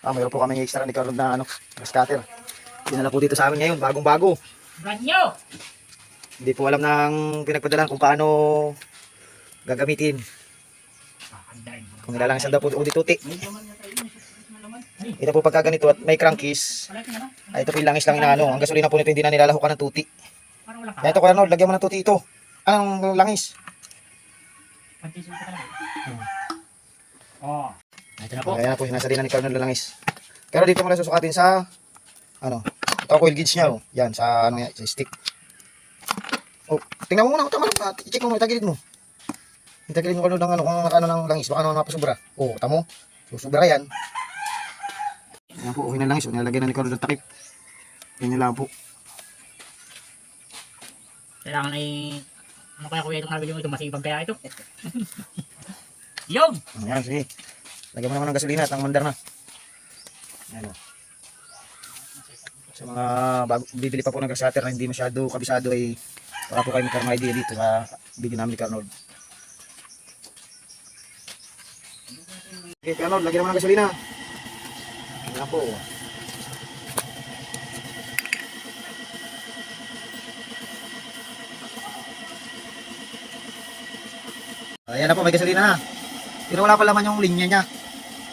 Mayroon po kami extra ni Carlo na grass cutter. Dinala po dito sa amin ngayon, bagong-bago. Brand new. Hindi po alam ng pinagpadalan kung paano gagamitin. Kung nilalangisan daw po ulit-uti. Ito po pagka ganito at may crankcase, ay ito po yung langis lang inaano. Ang gasolina po nito hindi na nilalahukan ng tuti. Kaya ito Kuya Arnold, lagyan mo ng tuti ito. Anong langis? Oh. Ito na po. Ayan na po, nasa din na ni Carlo ng langis. Pero dito mo lang susukatin sa ito coil gauge niya. Oh. Yan, sa sa stick. Oh, tingnan mo muna kung tama lang. I-check mo, itagilid mo. Itagilid mo kung ng langis. Baka napasubra. Oh, tamo. Susubra yan. Ayan po, okay na langis. Nilagyan na ni Carlo ng takip. Yan lang po. Kailangan ay ano kaya kuya itong nabili mo ito? Masipag kaya ito? Yung! Ayan, sige. Lagyan mo naman ng gasolina at ang mandar na. Ayan o. Sa mga bibili pa po ng grass cutter na hindi masyado kabisado ay baka po kayo magkaroon ng idea dito sa video namin ni Carnold. Okay, Carnold, lagyan naman ng gasolina. Ayan po. Ayan na po, may gasolina na. Pero wala pa laman yung linya niya.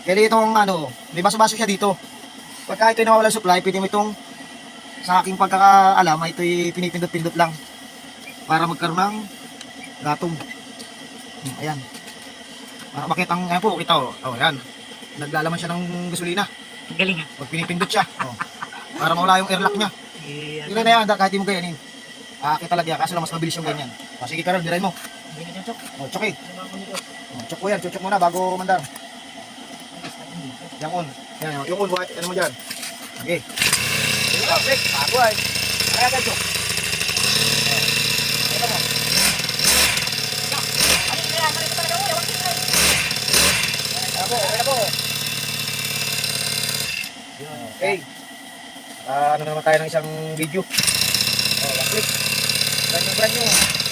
Kaya itong may baso-baso siya dito. Pagka ito nawawala supply, pwede mo itong sa aking pagkakaalam, ito'y pinipindot-pindot lang para magkaroon ng gatong. Ayan. Para makita ang, ayan po, kita o. Oh, ayan. Naglalaman siya ng gasolina. Galing ah. Pag pinipindot siya. Oh. Para mawala yung airlock niya. Hindi na yan, kahit di mo ganyanin. Kita lagi, kaso lang mas mabilis yung ganyan. Sige Karol, diray mo. Oh, chok eh. Oh, chok po yan, chok muna bago mandar. Yang on. Yan, yung on, ano mo dyan? Okay. Break, bago ay. Kaya agad chok. Ito mo. Okay na po. Okay. Ano naman tayo ng isang video. Oh, click. Brand new.